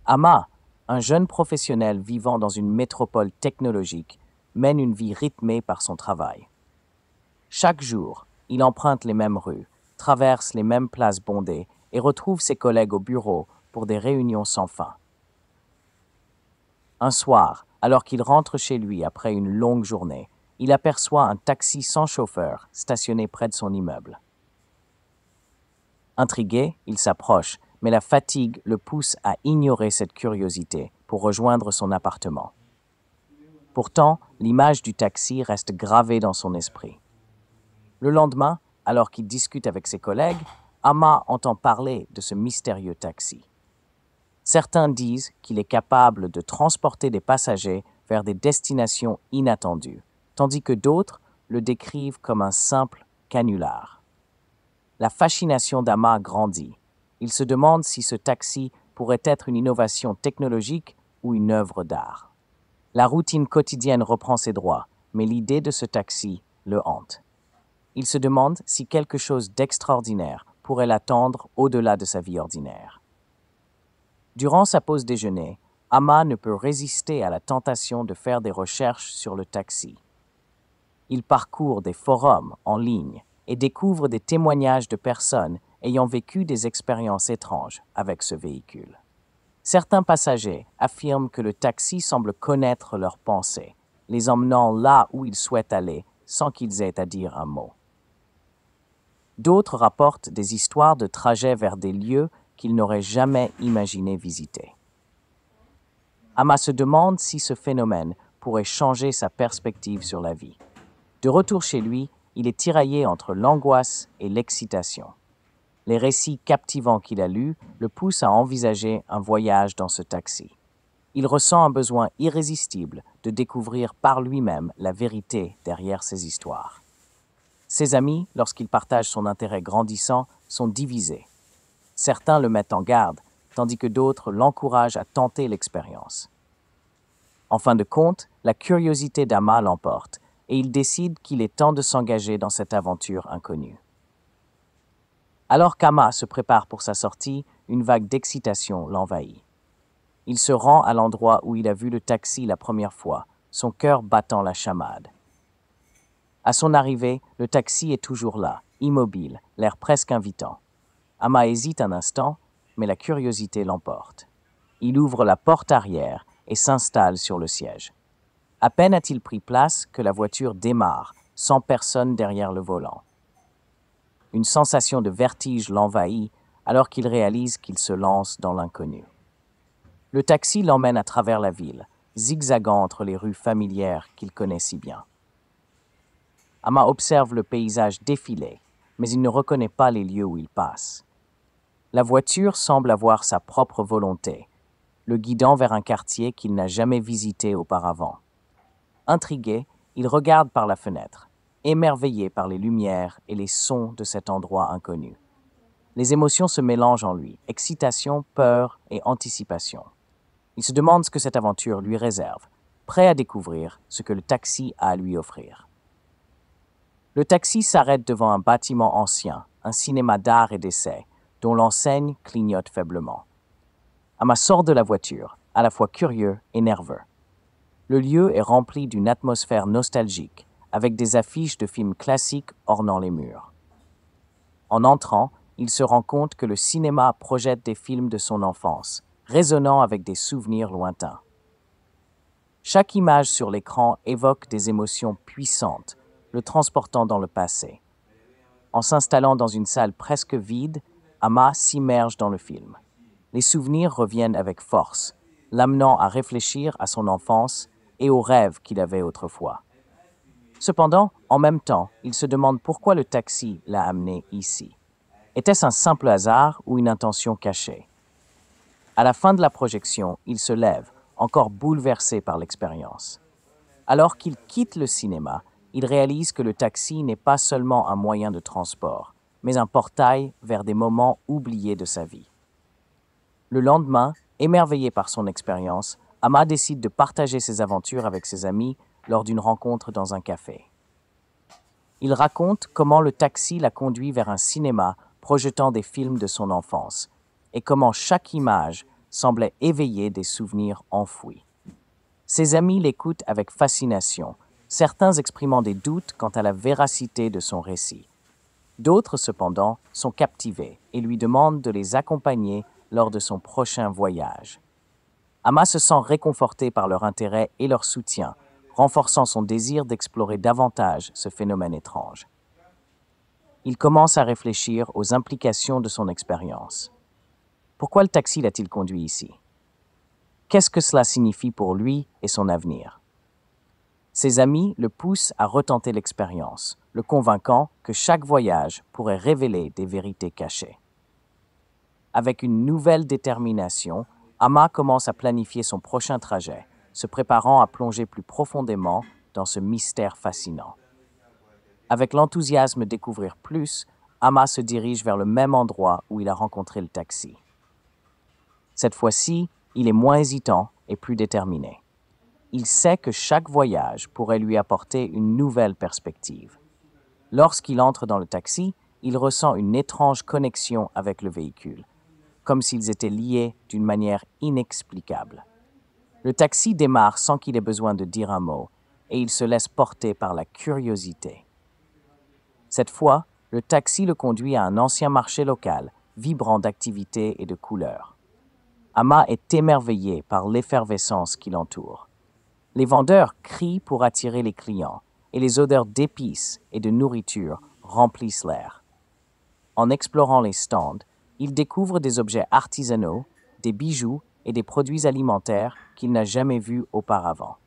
Ama, un jeune professionnel vivant dans une métropole technologique, mène une vie rythmée par son travail. Chaque jour, il emprunte les mêmes rues, traverse les mêmes places bondées et retrouve ses collègues au bureau pour des réunions sans fin. Un soir, alors qu'il rentre chez lui après une longue journée, il aperçoit un taxi sans chauffeur stationné près de son immeuble. Intrigué, il s'approche, mais la fatigue le pousse à ignorer cette curiosité pour rejoindre son appartement. Pourtant, l'image du taxi reste gravée dans son esprit. Le lendemain, alors qu'il discute avec ses collègues, Ama entend parler de ce mystérieux taxi. Certains disent qu'il est capable de transporter des passagers vers des destinations inattendues, tandis que d'autres le décrivent comme un simple canular. La fascination d'Ama grandit. Il se demande si ce taxi pourrait être une innovation technologique ou une œuvre d'art. La routine quotidienne reprend ses droits, mais l'idée de ce taxi le hante. Il se demande si quelque chose d'extraordinaire pourrait l'attendre au-delà de sa vie ordinaire. Durant sa pause déjeuner, Ama ne peut résister à la tentation de faire des recherches sur le taxi. Il parcourt des forums en ligne et découvre des témoignages de personnes ayant vécu des expériences étranges avec ce véhicule. Certains passagers affirment que le taxi semble connaître leurs pensées, les emmenant là où ils souhaitent aller sans qu'ils aient à dire un mot. D'autres rapportent des histoires de trajets vers des lieux qu'ils n'auraient jamais imaginé visiter. Ama se demande si ce phénomène pourrait changer sa perspective sur la vie. De retour chez lui, il est tiraillé entre l'angoisse et l'excitation. Les récits captivants qu'il a lus le poussent à envisager un voyage dans ce taxi. Il ressent un besoin irrésistible de découvrir par lui-même la vérité derrière ces histoires. Ses amis, lorsqu'il partage son intérêt grandissant, sont divisés. Certains le mettent en garde, tandis que d'autres l'encouragent à tenter l'expérience. En fin de compte, la curiosité d'Ama l'emporte et il décide qu'il est temps de s'engager dans cette aventure inconnue. Alors qu'Ama se prépare pour sa sortie, une vague d'excitation l'envahit. Il se rend à l'endroit où il a vu le taxi la première fois, son cœur battant la chamade. À son arrivée, le taxi est toujours là, immobile, l'air presque invitant. Ama hésite un instant, mais la curiosité l'emporte. Il ouvre la porte arrière et s'installe sur le siège. À peine a-t-il pris place que la voiture démarre, sans personne derrière le volant. Une sensation de vertige l'envahit alors qu'il réalise qu'il se lance dans l'inconnu. Le taxi l'emmène à travers la ville, zigzagant entre les rues familières qu'il connaît si bien. Ama observe le paysage défiler, mais il ne reconnaît pas les lieux où il passe. La voiture semble avoir sa propre volonté, le guidant vers un quartier qu'il n'a jamais visité auparavant. Intrigué, il regarde par la fenêtre, émerveillé par les lumières et les sons de cet endroit inconnu. Les émotions se mélangent en lui, excitation, peur et anticipation. Il se demande ce que cette aventure lui réserve, prêt à découvrir ce que le taxi a à lui offrir. Le taxi s'arrête devant un bâtiment ancien, un cinéma d'art et d'essai, dont l'enseigne clignote faiblement. Ama sort de la voiture, à la fois curieux et nerveux. Le lieu est rempli d'une atmosphère nostalgique, avec des affiches de films classiques ornant les murs. En entrant, il se rend compte que le cinéma projette des films de son enfance, résonnant avec des souvenirs lointains. Chaque image sur l'écran évoque des émotions puissantes, le transportant dans le passé. En s'installant dans une salle presque vide, Ama s'immerge dans le film. Les souvenirs reviennent avec force, l'amenant à réfléchir à son enfance et aux rêves qu'il avait autrefois. Cependant, en même temps, il se demande pourquoi le taxi l'a amené ici. Était-ce un simple hasard ou une intention cachée? À la fin de la projection, il se lève, encore bouleversé par l'expérience. Alors qu'il quitte le cinéma, il réalise que le taxi n'est pas seulement un moyen de transport, mais un portail vers des moments oubliés de sa vie. Le lendemain, émerveillé par son expérience, Ama décide de partager ses aventures avec ses amis lors d'une rencontre dans un café. Il raconte comment le taxi l'a conduit vers un cinéma projetant des films de son enfance et comment chaque image semblait éveiller des souvenirs enfouis. Ses amis l'écoutent avec fascination, certains exprimant des doutes quant à la véracité de son récit. D'autres, cependant, sont captivés et lui demandent de les accompagner lors de son prochain voyage. Amma se sent réconforté par leur intérêt et leur soutien, renforçant son désir d'explorer davantage ce phénomène étrange. Il commence à réfléchir aux implications de son expérience. Pourquoi le taxi l'a-t-il conduit ici? Qu'est-ce que cela signifie pour lui et son avenir? Ses amis le poussent à retenter l'expérience, le convainquant que chaque voyage pourrait révéler des vérités cachées. Avec une nouvelle détermination, Amma commence à planifier son prochain trajet, se préparant à plonger plus profondément dans ce mystère fascinant. Avec l'enthousiasme de découvrir plus, Amma se dirige vers le même endroit où il a rencontré le taxi. Cette fois-ci, il est moins hésitant et plus déterminé. Il sait que chaque voyage pourrait lui apporter une nouvelle perspective. Lorsqu'il entre dans le taxi, il ressent une étrange connexion avec le véhicule, comme s'ils étaient liés d'une manière inexplicable. Le taxi démarre sans qu'il ait besoin de dire un mot, et il se laisse porter par la curiosité. Cette fois, le taxi le conduit à un ancien marché local, vibrant d'activités et de couleurs. Amma est émerveillé par l'effervescence qui l'entoure. Les vendeurs crient pour attirer les clients, et les odeurs d'épices et de nourriture remplissent l'air. En explorant les stands, il découvre des objets artisanaux, des bijoux et des produits alimentaires qu'il n'a jamais vus auparavant.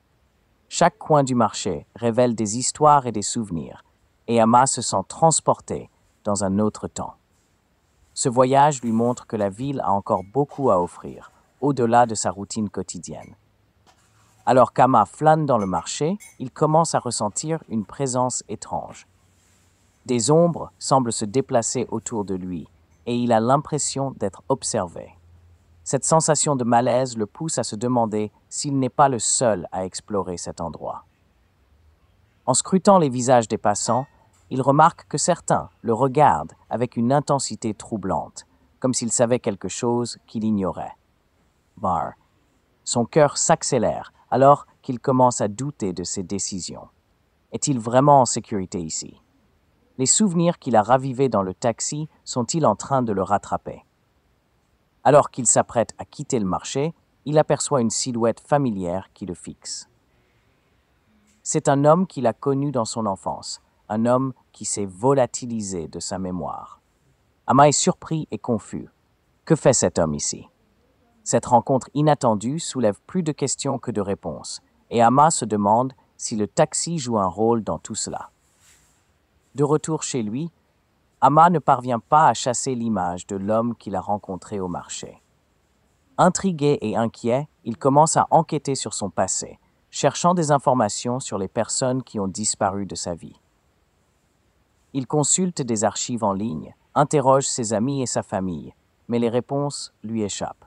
Chaque coin du marché révèle des histoires et des souvenirs, et Amma se sent transporté dans un autre temps. Ce voyage lui montre que la ville a encore beaucoup à offrir, au-delà de sa routine quotidienne. Alors qu'Amma flâne dans le marché, il commence à ressentir une présence étrange. Des ombres semblent se déplacer autour de lui, et il a l'impression d'être observé. Cette sensation de malaise le pousse à se demander s'il n'est pas le seul à explorer cet endroit. En scrutant les visages des passants, il remarque que certains le regardent avec une intensité troublante, comme s'ils savaient quelque chose qu'il ignorait. Bar. Son cœur s'accélère alors qu'il commence à douter de ses décisions. Est-il vraiment en sécurité ici? Les souvenirs qu'il a ravivés dans le taxi sont-ils en train de le rattraper? Alors qu'il s'apprête à quitter le marché, il aperçoit une silhouette familière qui le fixe. C'est un homme qu'il a connu dans son enfance, un homme qui s'est volatilisé de sa mémoire. Amma est surpris et confus. Que fait cet homme ici? Cette rencontre inattendue soulève plus de questions que de réponses, et Amma se demande si le taxi joue un rôle dans tout cela. De retour chez lui, Amma ne parvient pas à chasser l'image de l'homme qu'il a rencontré au marché. Intrigué et inquiet, il commence à enquêter sur son passé, cherchant des informations sur les personnes qui ont disparu de sa vie. Il consulte des archives en ligne, interroge ses amis et sa famille, mais les réponses lui échappent.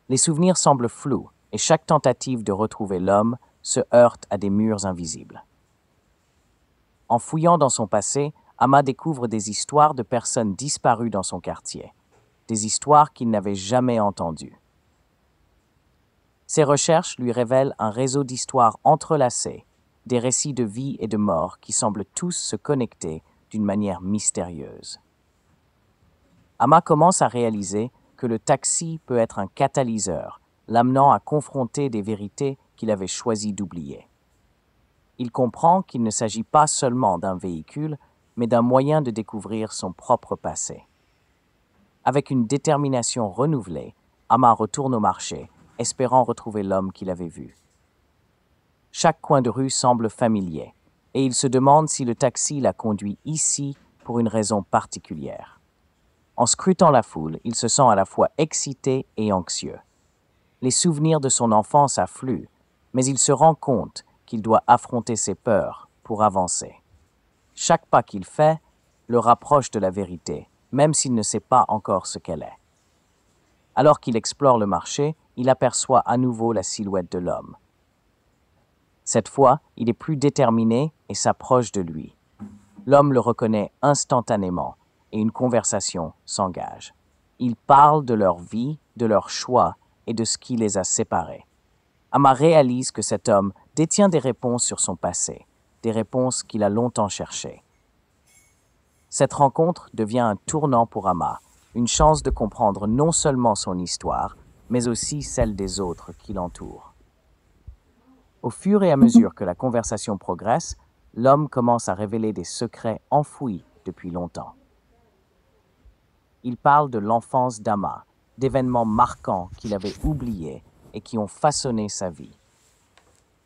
Les souvenirs semblent flous et chaque tentative de retrouver l'homme se heurte à des murs invisibles. En fouillant dans son passé, Amma découvre des histoires de personnes disparues dans son quartier, des histoires qu'il n'avait jamais entendues. Ses recherches lui révèlent un réseau d'histoires entrelacées, des récits de vie et de mort qui semblent tous se connecter d'une manière mystérieuse. Amma commence à réaliser que le taxi peut être un catalyseur, l'amenant à confronter des vérités qu'il avait choisi d'oublier. Il comprend qu'il ne s'agit pas seulement d'un véhicule, mais d'un moyen de découvrir son propre passé. Avec une détermination renouvelée, Amma retourne au marché, espérant retrouver l'homme qu'il avait vu. Chaque coin de rue semble familier, et il se demande si le taxi l'a conduit ici pour une raison particulière. En scrutant la foule, il se sent à la fois excité et anxieux. Les souvenirs de son enfance affluent, mais il se rend compte qu'il doit affronter ses peurs pour avancer. Chaque pas qu'il fait le rapproche de la vérité, même s'il ne sait pas encore ce qu'elle est. Alors qu'il explore le marché, il aperçoit à nouveau la silhouette de l'homme. Cette fois, il est plus déterminé et s'approche de lui. L'homme le reconnaît instantanément et une conversation s'engage. Ils parlent de leur vie, de leurs choix et de ce qui les a séparés. Ama réalise que cet homme détient des réponses sur son passé, des réponses qu'il a longtemps cherchées. Cette rencontre devient un tournant pour Ama, une chance de comprendre non seulement son histoire, mais aussi celle des autres qui l'entourent. Au fur et à mesure que la conversation progresse, l'homme commence à révéler des secrets enfouis depuis longtemps. Il parle de l'enfance d'Ama, d'événements marquants qu'il avait oubliés et qui ont façonné sa vie.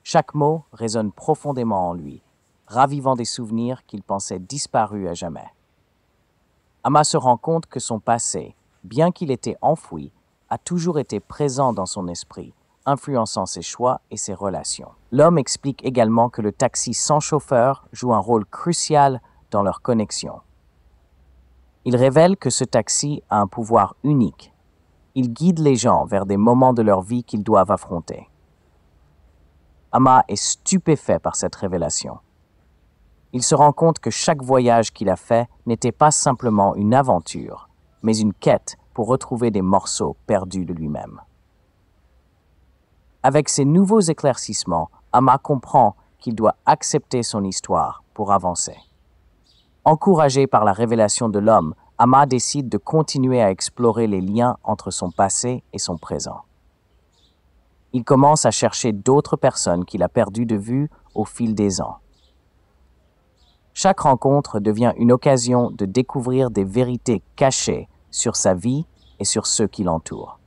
Chaque mot résonne profondément en lui, ravivant des souvenirs qu'il pensait disparus à jamais. Ama se rend compte que son passé, bien qu'il était enfoui, a toujours été présent dans son esprit, influençant ses choix et ses relations. L'homme explique également que le taxi sans chauffeur joue un rôle crucial dans leur connexion. Il révèle que ce taxi a un pouvoir unique. Il guide les gens vers des moments de leur vie qu'ils doivent affronter. Ama est stupéfait par cette révélation. Il se rend compte que chaque voyage qu'il a fait n'était pas simplement une aventure, mais une quête pour retrouver des morceaux perdus de lui-même. Avec ces nouveaux éclaircissements, Ama comprend qu'il doit accepter son histoire pour avancer. Encouragé par la révélation de l'homme, Ama décide de continuer à explorer les liens entre son passé et son présent. Il commence à chercher d'autres personnes qu'il a perdues de vue au fil des ans. Chaque rencontre devient une occasion de découvrir des vérités cachées sur sa vie et sur ceux qui l'entourent.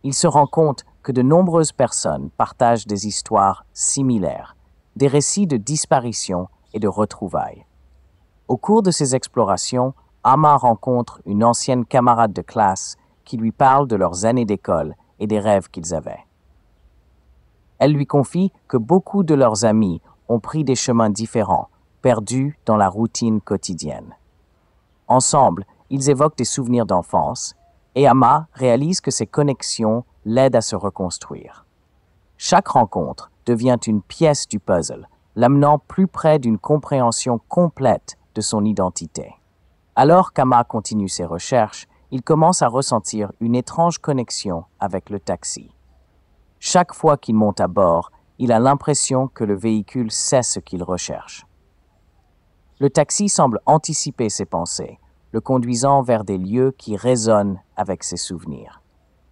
Il se rend compte que de nombreuses personnes partagent des histoires similaires, des récits de disparition et de retrouvailles. Au cours de ces explorations, Ama rencontre une ancienne camarade de classe qui lui parle de leurs années d'école et des rêves qu'ils avaient. Elle lui confie que beaucoup de leurs amis ont pris des chemins différents, perdus dans la routine quotidienne. Ensemble, ils évoquent des souvenirs d'enfance et Ama réalise que ces connexions l'aident à se reconstruire. Chaque rencontre devient une pièce du puzzle, l'amenant plus près d'une compréhension complète de son identité. Alors qu'Ama continue ses recherches, il commence à ressentir une étrange connexion avec le taxi. Chaque fois qu'il monte à bord, il a l'impression que le véhicule sait ce qu'il recherche. Le taxi semble anticiper ses pensées, le conduisant vers des lieux qui résonnent avec ses souvenirs.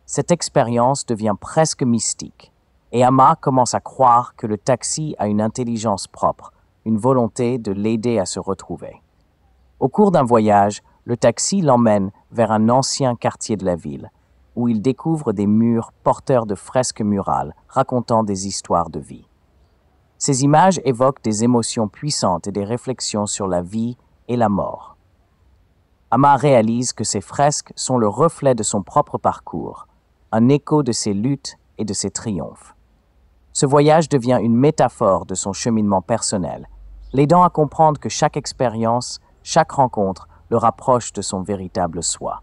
Cette expérience devient presque mystique, et Ama commence à croire que le taxi a une intelligence propre, une volonté de l'aider à se retrouver. Au cours d'un voyage, le taxi l'emmène vers un ancien quartier de la ville, où il découvre des murs porteurs de fresques murales racontant des histoires de vie. Ces images évoquent des émotions puissantes et des réflexions sur la vie et la mort. Ama réalise que ces fresques sont le reflet de son propre parcours, un écho de ses luttes et de ses triomphes. Ce voyage devient une métaphore de son cheminement personnel, l'aidant à comprendre que chaque expérience, chaque rencontre le rapproche de son véritable soi.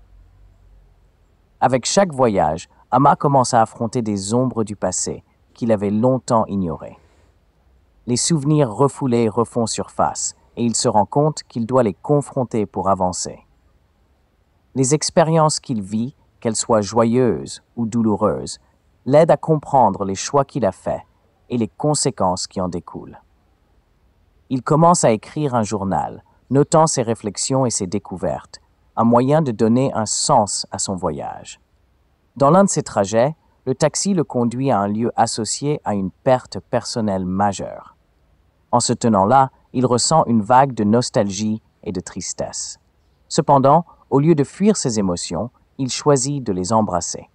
Avec chaque voyage, Ama commence à affronter des ombres du passé qu'il avait longtemps ignorées. Les souvenirs refoulés refont surface et il se rend compte qu'il doit les confronter pour avancer. Les expériences qu'il vit, qu'elles soient joyeuses ou douloureuses, l'aident à comprendre les choix qu'il a faits et les conséquences qui en découlent. Il commence à écrire un journal, notant ses réflexions et ses découvertes, un moyen de donner un sens à son voyage. Dans l'un de ses trajets, le taxi le conduit à un lieu associé à une perte personnelle majeure. En se tenant là, il ressent une vague de nostalgie et de tristesse. Cependant, au lieu de fuir ses émotions, il choisit de les embrasser.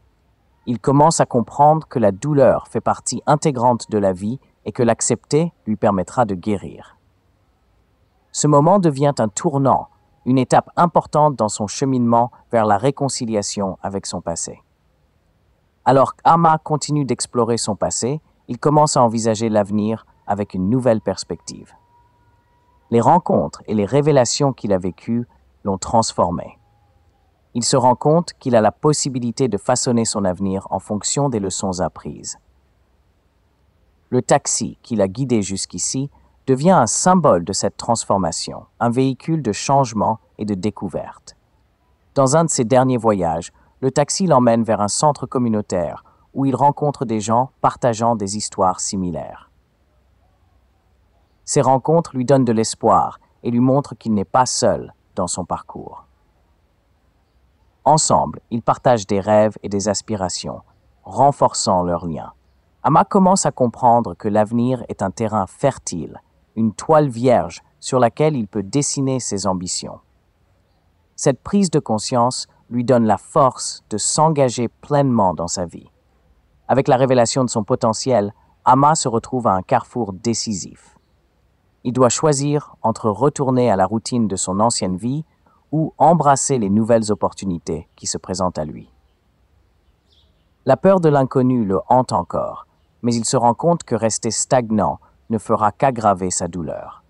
Il commence à comprendre que la douleur fait partie intégrante de la vie et que l'accepter lui permettra de guérir. Ce moment devient un tournant, une étape importante dans son cheminement vers la réconciliation avec son passé. Alors qu'Ama continue d'explorer son passé, il commence à envisager l'avenir avec une nouvelle perspective. Les rencontres et les révélations qu'il a vécues l'ont transformé. Il se rend compte qu'il a la possibilité de façonner son avenir en fonction des leçons apprises. Le taxi qu'il a guidé jusqu'ici devient un symbole de cette transformation, un véhicule de changement et de découverte. Dans un de ses derniers voyages, le taxi l'emmène vers un centre communautaire où il rencontre des gens partageant des histoires similaires. Ces rencontres lui donnent de l'espoir et lui montrent qu'il n'est pas seul dans son parcours. Ensemble, ils partagent des rêves et des aspirations, renforçant leurs liens. Amma commence à comprendre que l'avenir est un terrain fertile, une toile vierge sur laquelle il peut dessiner ses ambitions. Cette prise de conscience lui donne la force de s'engager pleinement dans sa vie. Avec la révélation de son potentiel, Amma se retrouve à un carrefour décisif. Il doit choisir entre retourner à la routine de son ancienne vie ou embrasser les nouvelles opportunités qui se présentent à lui. La peur de l'inconnu le hante encore, mais il se rend compte que rester stagnant ne fera qu'aggraver sa douleur.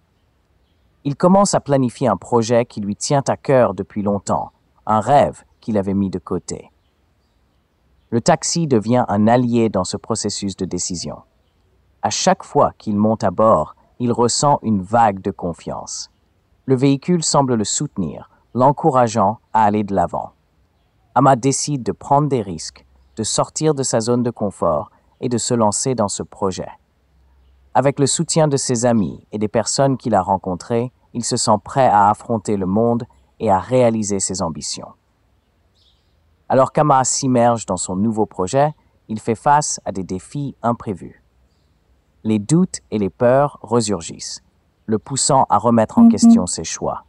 Il commence à planifier un projet qui lui tient à cœur depuis longtemps, un rêve qu'il avait mis de côté. Le taxi devient un allié dans ce processus de décision. À chaque fois qu'il monte à bord, il ressent une vague de confiance. Le véhicule semble le soutenir, l'encourageant à aller de l'avant. Amma décide de prendre des risques, de sortir de sa zone de confort et de se lancer dans ce projet. Avec le soutien de ses amis et des personnes qu'il a rencontrées, il se sent prêt à affronter le monde et à réaliser ses ambitions. Alors qu'Amma s'immerge dans son nouveau projet, il fait face à des défis imprévus. Les doutes et les peurs resurgissent, le poussant à remettre en question ses choix.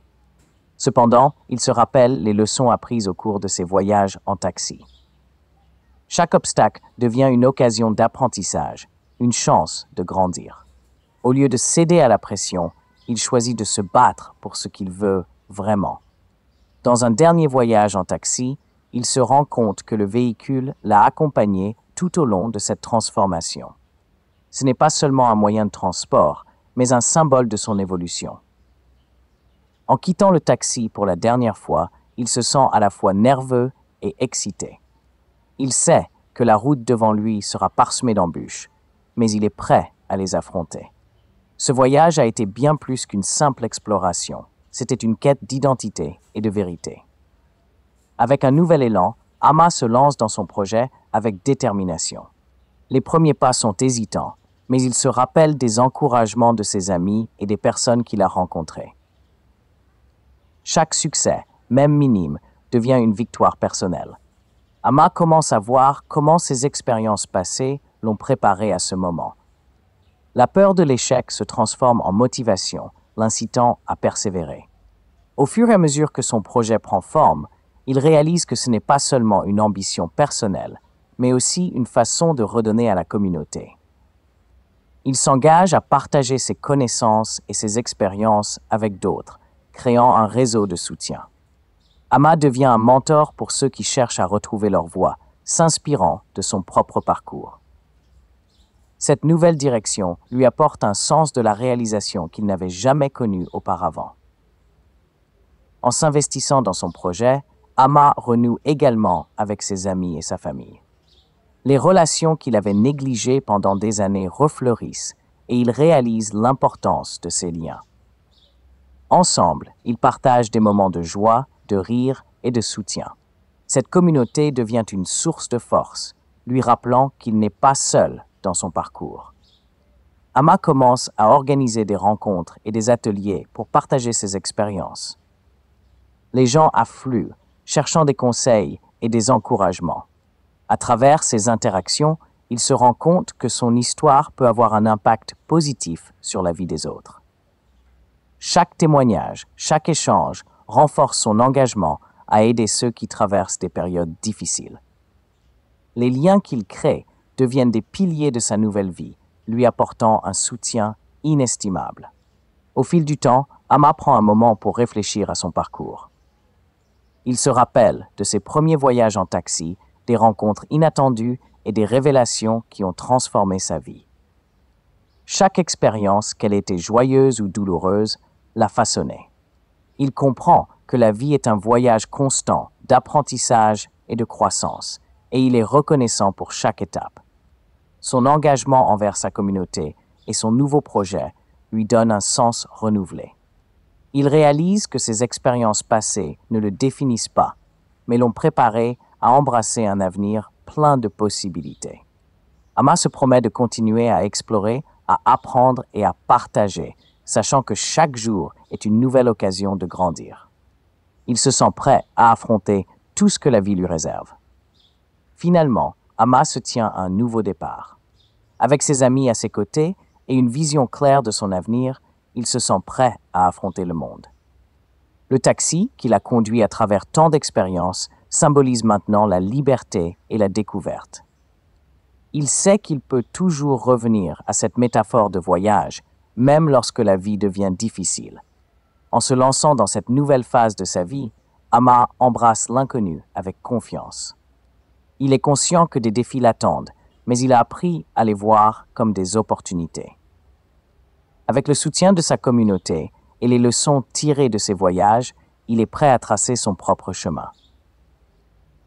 Cependant, il se rappelle les leçons apprises au cours de ses voyages en taxi. Chaque obstacle devient une occasion d'apprentissage, une chance de grandir. Au lieu de céder à la pression, il choisit de se battre pour ce qu'il veut vraiment. Dans un dernier voyage en taxi, il se rend compte que le véhicule l'a accompagné tout au long de cette transformation. Ce n'est pas seulement un moyen de transport, mais un symbole de son évolution. En quittant le taxi pour la dernière fois, il se sent à la fois nerveux et excité. Il sait que la route devant lui sera parsemée d'embûches, mais il est prêt à les affronter. Ce voyage a été bien plus qu'une simple exploration. C'était une quête d'identité et de vérité. Avec un nouvel élan, Amma se lance dans son projet avec détermination. Les premiers pas sont hésitants, mais il se rappelle des encouragements de ses amis et des personnes qu'il a rencontrées. Chaque succès, même minime, devient une victoire personnelle. Amma commence à voir comment ses expériences passées l'ont préparé à ce moment. La peur de l'échec se transforme en motivation, l'incitant à persévérer. Au fur et à mesure que son projet prend forme, il réalise que ce n'est pas seulement une ambition personnelle, mais aussi une façon de redonner à la communauté. Il s'engage à partager ses connaissances et ses expériences avec d'autres, créant un réseau de soutien. Amma devient un mentor pour ceux qui cherchent à retrouver leur voie, s'inspirant de son propre parcours. Cette nouvelle direction lui apporte un sens de la réalisation qu'il n'avait jamais connu auparavant. En s'investissant dans son projet, Amma renoue également avec ses amis et sa famille. Les relations qu'il avait négligées pendant des années refleurissent et il réalise l'importance de ces liens. Ensemble, ils partagent des moments de joie, de rire et de soutien. Cette communauté devient une source de force, lui rappelant qu'il n'est pas seul dans son parcours. Amma commence à organiser des rencontres et des ateliers pour partager ses expériences. Les gens affluent, cherchant des conseils et des encouragements. À travers ces interactions, il se rend compte que son histoire peut avoir un impact positif sur la vie des autres. Chaque témoignage, chaque échange renforce son engagement à aider ceux qui traversent des périodes difficiles. Les liens qu'il crée deviennent des piliers de sa nouvelle vie, lui apportant un soutien inestimable. Au fil du temps, Amma prend un moment pour réfléchir à son parcours. Il se rappelle de ses premiers voyages en taxi, des rencontres inattendues et des révélations qui ont transformé sa vie. Chaque expérience, qu'elle était joyeuse ou douloureuse, l'a façonné. Il comprend que la vie est un voyage constant d'apprentissage et de croissance, et il est reconnaissant pour chaque étape. Son engagement envers sa communauté et son nouveau projet lui donnent un sens renouvelé. Il réalise que ses expériences passées ne le définissent pas, mais l'ont préparé à embrasser un avenir plein de possibilités. Ama se promet de continuer à explorer, à apprendre et à partager, sachant que chaque jour est une nouvelle occasion de grandir. Il se sent prêt à affronter tout ce que la vie lui réserve. Finalement, Ama se tient à un nouveau départ. Avec ses amis à ses côtés et une vision claire de son avenir, il se sent prêt à affronter le monde. Le taxi, qui l'a conduit à travers tant d'expériences, symbolise maintenant la liberté et la découverte. Il sait qu'il peut toujours revenir à cette métaphore de voyage, même lorsque la vie devient difficile. En se lançant dans cette nouvelle phase de sa vie, Ama embrasse l'inconnu avec confiance. Il est conscient que des défis l'attendent, mais il a appris à les voir comme des opportunités. Avec le soutien de sa communauté et les leçons tirées de ses voyages, il est prêt à tracer son propre chemin.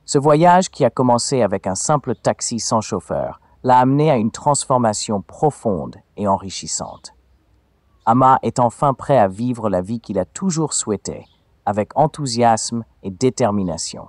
Ce voyage, qui a commencé avec un simple taxi sans chauffeur, l'a amené à une transformation profonde et enrichissante. Ama est enfin prêt à vivre la vie qu'il a toujours souhaitée, avec enthousiasme et détermination.